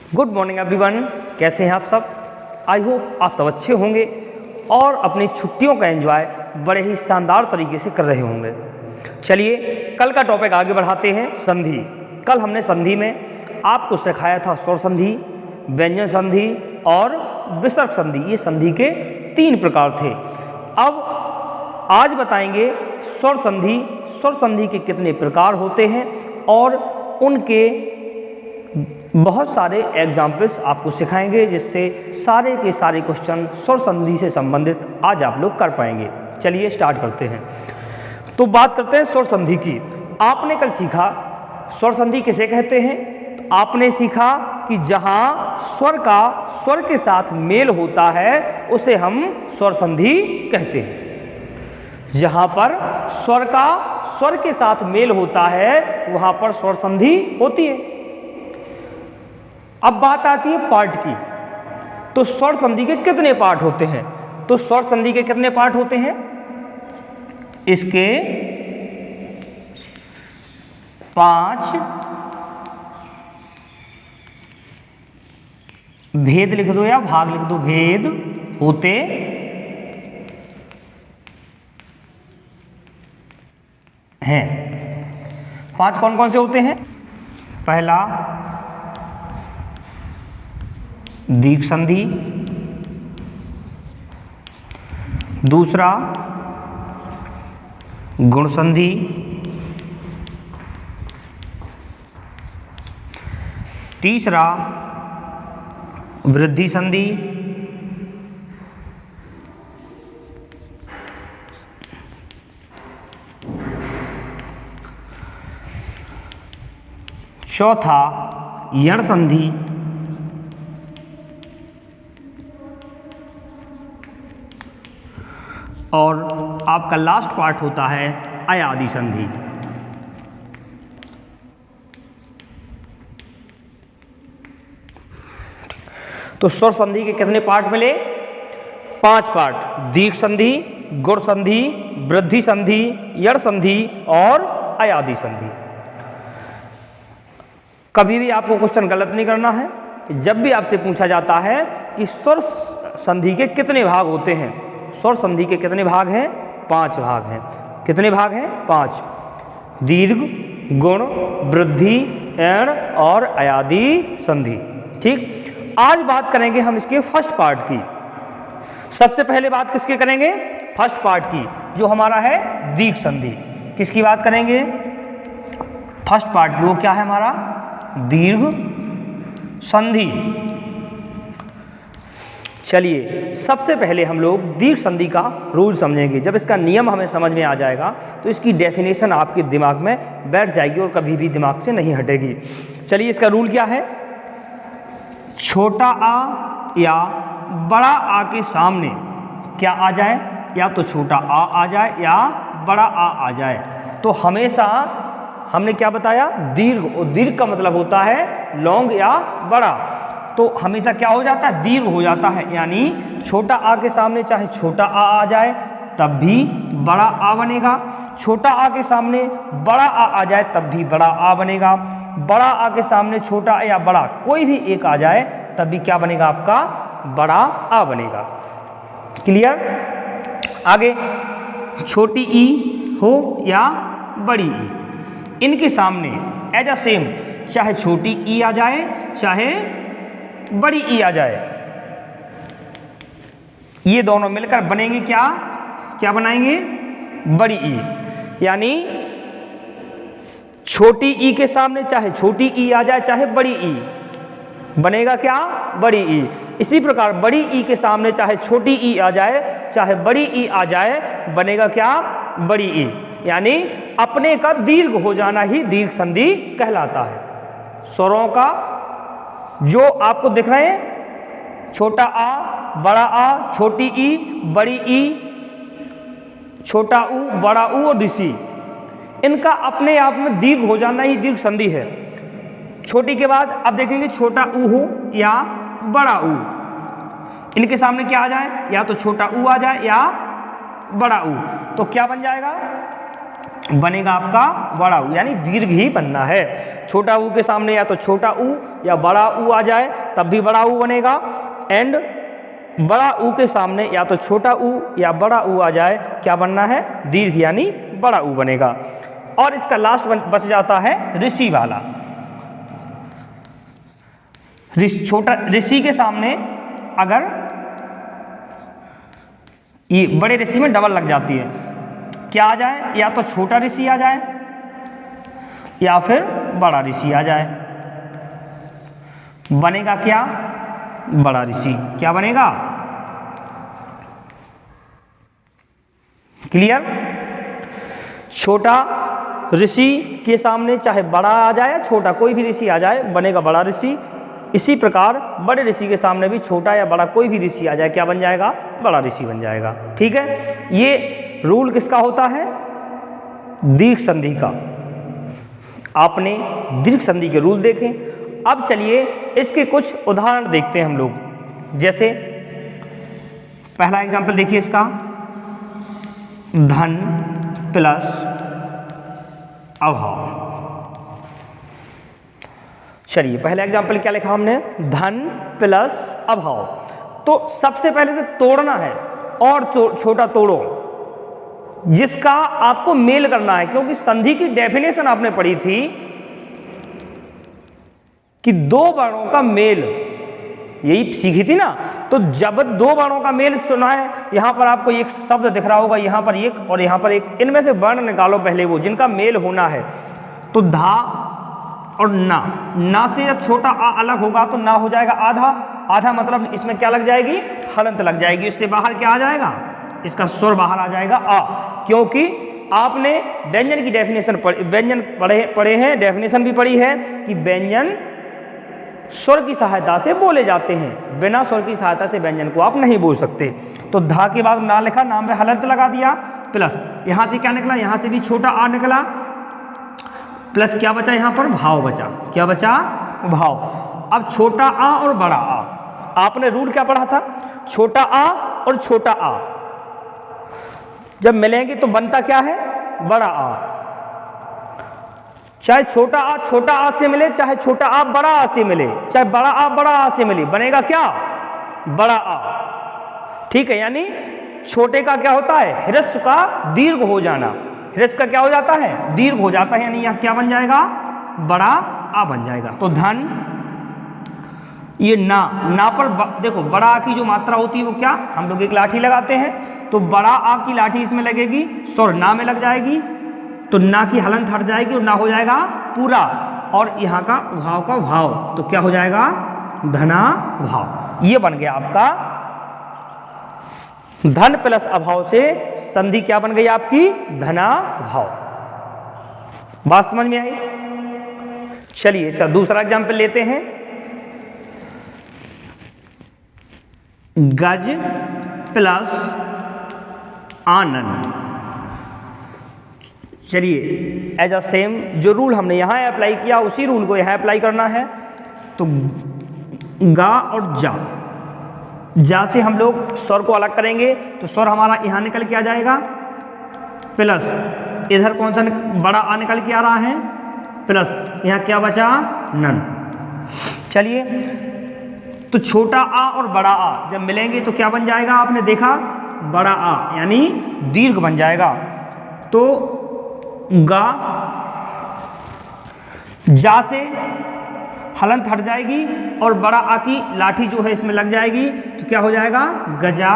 Good morning everyone, कैसे हैं आप सब। आई होप आप सब अच्छे होंगे और अपनी छुट्टियों का एंजॉय बड़े ही शानदार तरीके से कर रहे होंगे। चलिए कल का टॉपिक आगे बढ़ाते हैं। संधि। कल हमने संधि में आपको सिखाया था स्वर संधि, व्यंजन संधि और विसर्ग संधि। ये संधि के 3 प्रकार थे। अब आज बताएंगे स्वर संधि। स्वर संधि के कितने प्रकार होते हैं और उनके बहुत सारे एग्जाम्पल्स आपको सिखाएंगे, जिससे सारे के सारे क्वेश्चन स्वर संधि से संबंधित आज आप लोग कर पाएंगे। चलिए स्टार्ट करते हैं। तो बात करते हैं स्वर संधि की। आपने कल सीखा स्वर संधि किसे कहते हैं। तो आपने सीखा कि जहां स्वर का स्वर के साथ मेल होता है उसे हम स्वर संधि कहते हैं। जहां पर स्वर का स्वर के साथ मेल होता है वहां पर स्वर संधि होती है। अब बात आती है पार्ट की। तो स्वर संधि के कितने पार्ट होते हैं। तो स्वर संधि के कितने पार्ट होते हैं, इसके 5 भेद लिख दो या भाग लिख दो। भेद होते हैं। 5 कौन कौन से होते हैं। पहला दीर्घ संधि, दूसरा गुण संधि, तीसरा वृद्धि संधि, चौथा यण संधि, और आपका लास्ट पार्ट होता है अयादि संधि। तो स्वर संधि के कितने पार्ट मिले। 5 पार्ट। दीर्घ संधि, गुण संधि, वृद्धि संधि, यण संधि और अयादि संधि। कभी भी आपको क्वेश्चन गलत नहीं करना है। जब भी आपसे पूछा जाता है कि स्वर संधि के कितने भाग होते हैं, स्वर संधि के कितने भाग हैं, 5 भाग हैं। कितने भाग हैं, 5। दीर्घ, गुण, वृद्धि, यण और अयादि संधि। ठीक। आज बात करेंगे हम इसके फर्स्ट पार्ट की। सबसे पहले बात किसके करेंगे, फर्स्ट पार्ट की, जो हमारा है दीर्घ संधि। किसकी बात करेंगे, फर्स्ट पार्ट की। वो क्या है हमारा, दीर्घ संधि। चलिए सबसे पहले हम लोग दीर्घ संधि का रूल समझेंगे। जब इसका नियम हमें समझ में आ जाएगा तो इसकी डेफिनेशन आपके दिमाग में बैठ जाएगी और कभी भी दिमाग से नहीं हटेगी। चलिए इसका रूल क्या है। छोटा आ या बड़ा आ के सामने क्या आ जाए, या तो छोटा आ जाए या बड़ा आ जाए, तो हमेशा हमने क्या बताया, दीर्घ। और दीर्घ का मतलब होता है लॉन्ग या बड़ा। तो हमेशा क्या हो जाता है, दीर्घ हो जाता है। यानी छोटा आ के सामने चाहे छोटा आ जाए तब भी बड़ा आ बनेगा। छोटा आ के सामने बड़ा आ जाए तब भी बड़ा आ बनेगा। बड़ा आ के सामने छोटा या बड़ा कोई भी एक आ जाए तब भी क्या बनेगा, आपका बड़ा आ बनेगा। क्लियर। आगे छोटी ई हो या बड़ी ई, इनके सामने एज अ सेम चाहे छोटी ई आ जाए चाहे बड़ी ई आ जाए, ये दोनों मिलकर बनेंगे क्या, क्या बनाएंगे, बड़ी ई। यानी छोटी ई के सामने चाहे छोटी ई आ जाए चाहे बड़ी ई, बनेगा क्या, बड़ी ई। इसी प्रकार बड़ी ई के सामने चाहे छोटी ई आ जाए चाहे बड़ी ई आ जाए, बनेगा क्या, बड़ी ई। यानी अपने का दीर्घ हो जाना ही दीर्घ संधि कहलाता है। स्वरों का जो आपको दिख रहे हैं, छोटा आ, बड़ा आ, छोटी ई, बड़ी ई, छोटा ऊ, बड़ा ऊ और ऋषि, इनका अपने आप में दीर्घ हो जाना ही दीर्घ संधि है। छोटी के बाद अब देखेंगे छोटा ऊ हो या बड़ा ऊ, इनके सामने क्या आ जाए, या तो छोटा ऊ आ जाए या बड़ा ऊ, तो क्या बन जाएगा, बनेगा आपका बड़ा ऊ, यानी दीर्घ ही बनना है। छोटा ऊ के सामने या तो छोटा ऊ या बड़ा ऊ आ जाए तब भी बड़ा ऊ बनेगा, एंड बड़ा ऊ के सामने या तो छोटा ऊ या बड़ा ऊ आ जाए, क्या बनना है? दीर्घ यानी बड़ा ऊ बनेगा। और इसका लास्ट बच जाता है ऋषि वाला। छोटा ऋषि के सामने अगर ये बड़े ऋषि में डबल लग जाती है, क्या आ जाए? या तो छोटा ऋषि आ जाए या फिर बड़ा ऋषि आ जाए। बनेगा क्या? बड़ा ऋषि। क्या बनेगा? क्लियर? छोटा ऋषि के सामने चाहे बड़ा आ जाए या छोटा, कोई भी ऋषि आ जाए, बनेगा बड़ा ऋषि। इसी प्रकार बड़े ऋषि के सामने भी छोटा या बड़ा कोई भी ऋषि आ जाए, क्या बन जाएगा? बड़ा ऋषि बन जाएगा। ठीक है, ये रूल किसका होता है? दीर्घ संधि का। आपने दीर्घ संधि के रूल देखे। अब चलिए इसके कुछ उदाहरण देखते हैं हम लोग। जैसे पहला एग्जाम्पल देखिए इसका, धन प्लस अभाव। चलिए पहला एग्जाम्पल क्या लिखा हमने? धन प्लस अभाव। तो सबसे पहले से तोड़ना है और छोटा तोड़ो, जिसका आपको मेल करना है, क्योंकि संधि की डेफिनेशन आपने पढ़ी थी कि दो वर्णों का मेल, यही सीखी थी ना। तो जब दो वर्णों का मेल सुना है, यहां पर आपको एक शब्द दिख रहा होगा, यहां पर एक और यहां पर एक, इनमें से वर्ण निकालो पहले वो जिनका मेल होना है। तो धा और ना, ना से जब छोटा आ अलग होगा तो ना हो जाएगा आधा। आधा मतलब इसमें क्या लग जाएगी? हलंत लग जाएगी। इससे बाहर क्या आ जाएगा? इसका स्वर बाहर आ जाएगा आ, क्योंकि आपने व्यंजन की डेफिनेशन व्यंजन पढ़े हैं, डेफिनेशन भी पढ़ी है कि व्यंजन स्वर की सहायता से बोले जाते हैं, बिना स्वर की सहायता से व्यंजन को आप नहीं बोल सकते। तो धा के बाद ना लिखा, नाम पे हलंत लगा दिया, प्लस यहां से क्या निकला? यहां से भी छोटा आ निकला, प्लस क्या बचा? यहां पर भाव बचा। क्या बचा? भाव। अब छोटा आ और बड़ा आ, आपने रूल क्या पढ़ा था? छोटा आ और छोटा आ जब मिलेंगे तो बनता क्या है? बड़ा आ। चाहे छोटा आ से मिले, चाहे छोटा आ बड़ा आ से मिले, चाहे बड़ा आ से मिले, बनेगा क्या? बड़ा आ। ठीक है, यानी छोटे का क्या होता है? ह्रस्व का दीर्घ हो जाना। ह्रस्व का क्या हो जाता है? दीर्घ हो जाता है, यानी यहां क्या बन जाएगा? बड़ा आ बन जाएगा। तो धन, ये ना पर देखो बड़ा आ की जो मात्रा होती है वो क्या? हम लोग एक लाठी लगाते हैं, तो बड़ा आ की लाठी इसमें लगेगी, स्वर ना में लग जाएगी, तो ना की हलंत हट जाएगी और ना हो जाएगा पूरा, और यहाँ का भाव, तो क्या हो जाएगा? धना भाव। ये बन गया आपका धन प्लस अभाव से संधि क्या बन गई आपकी? धना भाव। बात समझ में आई? चलिए इसका दूसरा एग्जाम्पल लेते हैं। गज प्लस आनन। चलिए एज अ सेम जो रूल हमने यहां अप्लाई किया उसी रूल को यहां अप्लाई करना है। तो गा और जा से हम लोग स्वर को अलग करेंगे, तो स्वर हमारा यहां निकल के आ जाएगा, प्लस इधर कौन सा बड़ा आ निकल के आ रहा है, प्लस यहां क्या बचा? नन। चलिए तो छोटा आ और बड़ा आ जब मिलेंगे तो क्या बन जाएगा? आपने देखा, बड़ा आ यानी दीर्घ बन जाएगा। तो गा, जा से हलंत हट जाएगी और बड़ा आ की लाठी जो है इसमें लग जाएगी, तो क्या हो जाएगा? गजा।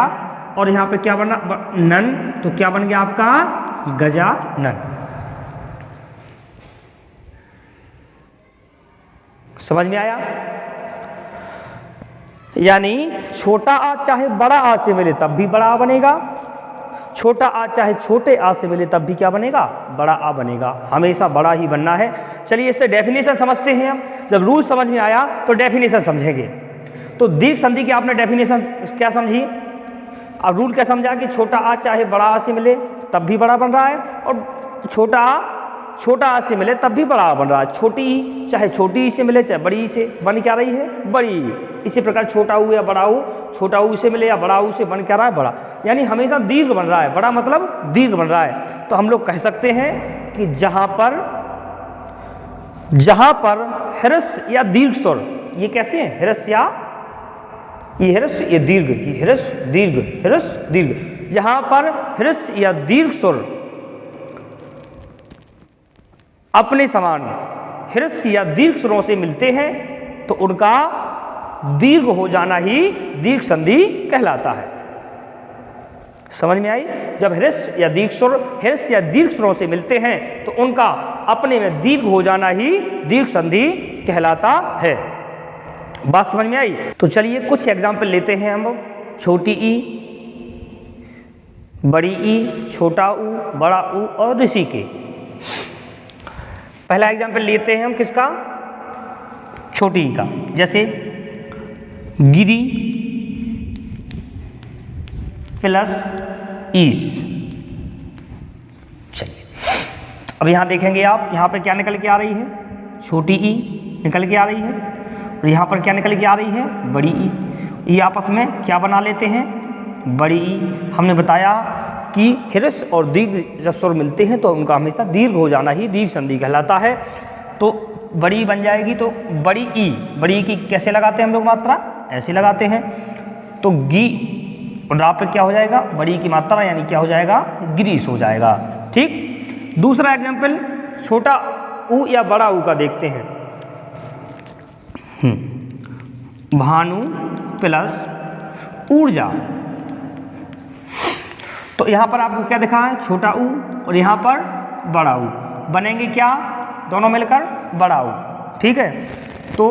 और यहां पे क्या बना? नन। तो क्या बन गया आपका? गजा नन। समझ में आया? यानी छोटा आ चाहे बड़ा आ से मिले तब भी बड़ा आ बनेगा, छोटा आ चाहे छोटे आ से मिले तब भी क्या बनेगा? बड़ा आ बनेगा। हमेशा बड़ा ही बनना है। चलिए इससे डेफिनेशन समझते हैं हम। जब रूल समझ में आया तो डेफिनेशन समझेंगे। तो दीर्घ संधि की आपने डेफिनेशन क्या समझी? अब रूल क्या समझा कि छोटा आ चाहे बड़ा आ से मिले तब भी बड़ा बन रहा है, और छोटा आ छोटा आ से मिले तब भी बड़ा आ बन रहा है, छोटी ई चाहे छोटी ई से मिले चाहे बड़ी ई से बन क्या रही है, बड़ी ई। इसी प्रकार छोटा ऊ या बड़ा ऊ, छोटा ऊ से मिले या बड़ा ऊ से बन क्या रहा है, बड़ा, यानी हमेशा दीर्घ बन रहा है, बड़ा मतलब दीर्घ बन रहा है। तो हम लोग कह सकते हैं कि जहाँ पर ह्रस्व या दीर्घ स्वर, ये कैसे हैं, ह्रस्व या ये ह्रस्व ये दीर्घ, ये ह्रस्व दीर्घ ह्रस्व दीर्घ, जहाँ पर ह्रस्व या दीर्घ स्वर अपने समान ह्रस्व या दीर्घ स्वरों से मिलते हैं तो उनका दीर्घ हो जाना ही दीर्घ संधि कहलाता है। समझ में आई? जब ह्रस्व या दीर्घ स्वर ह्रस्व या दीर्घ स्वरों से मिलते हैं तो उनका अपने में दीर्घ हो जाना ही दीर्घ संधि कहलाता है। बात समझ में आई? तो चलिए कुछ एग्जाम्पल लेते हैं हम लोग। छोटी ई, बड़ी ई, छोटा ऊ, बड़ा ऊ और ऋषि के। पहला एग्जाम्पल लेते हैं हम किसका, छोटी ई का। जैसे गिरी प्लस ईस। चलिए अब यहाँ देखेंगे आप, यहाँ पे क्या निकल के आ रही है, छोटी ई निकल के आ रही है और यहाँ पर क्या निकल के आ रही है, बड़ी ई। ये आपस में क्या बना लेते हैं, बड़ी ई। हमने बताया कि ह्रस्व और दीर्घ जब स्वर मिलते हैं तो उनका हमेशा दीर्घ हो जाना ही दीर्घ संधि कहलाता है। तो बड़ी बन जाएगी, तो बड़ी ई, बड़ी ई की कैसे लगाते हैं हम लोग मात्रा, ऐसे लगाते हैं। तो गी और रा पे क्या हो जाएगा, बड़ी की मात्रा यानी क्या हो जाएगा, गिरीश हो जाएगा। ठीक। दूसरा एग्जाम्पल छोटा ऊ या बड़ा ऊ का देखते हैं। भानु प्लस ऊर्जा। तो यहाँ पर आपको क्या दिखा है, छोटा ऊ और यहाँ पर बड़ा ऊ, बनेंगे क्या, दोनों मिलकर बड़ा ऊ। ठीक है। तो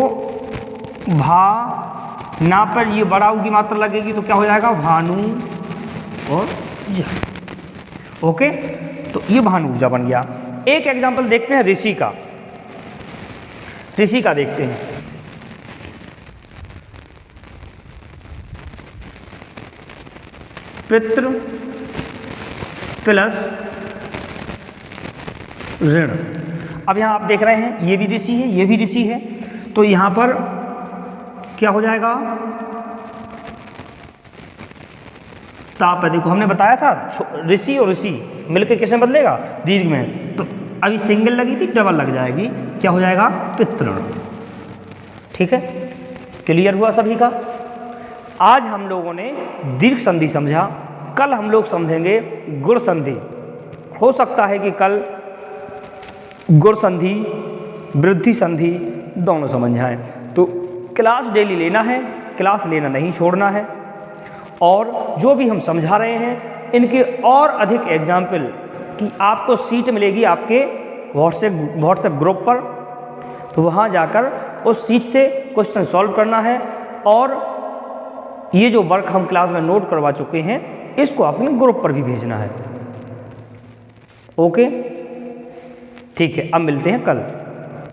भा ना पर ये बड़ा ऊ की मात्रा लगेगी तो क्या हो जाएगा, भानु और जा। ओके, तो ये भानु ऊर्जा बन गया। एक एग्जाम्पल देखते हैं ऋषि का। ऋषि का देखते हैं। पितृ प्लस ऋण। अब यहाँ आप देख रहे हैं ये भी ऋषि है, ये भी ऋषि है, तो यहाँ पर क्या हो जाएगा, ताप है। देखो हमने बताया था ऋषि और ऋषि मिलकर किसमें बदलेगा, दीर्घ में। तो अभी सिंगल लगी थी, डबल लग जाएगी, क्या हो जाएगा, पितृ। ठीक है, क्लियर हुआ सभी का? आज हम लोगों ने दीर्घ संधि समझा, कल हम लोग समझेंगे गुण संधि। हो सकता है कि कल गुण संधि वृद्धि संधि दोनों समझ आए। तो क्लास डेली लेना है, क्लास लेना नहीं छोड़ना है। और जो भी हम समझा रहे हैं इनके और अधिक एग्जाम्पल की आपको सीट मिलेगी आपके व्हाट्सएप ग्रुप पर। तो वहाँ जाकर उस सीट से क्वेश्चन सॉल्व करना है और ये जो वर्क हम क्लास में नोट करवा चुके हैं इसको अपने ग्रुप पर भी भेजना है। ओके, ठीक है, अब मिलते हैं कल।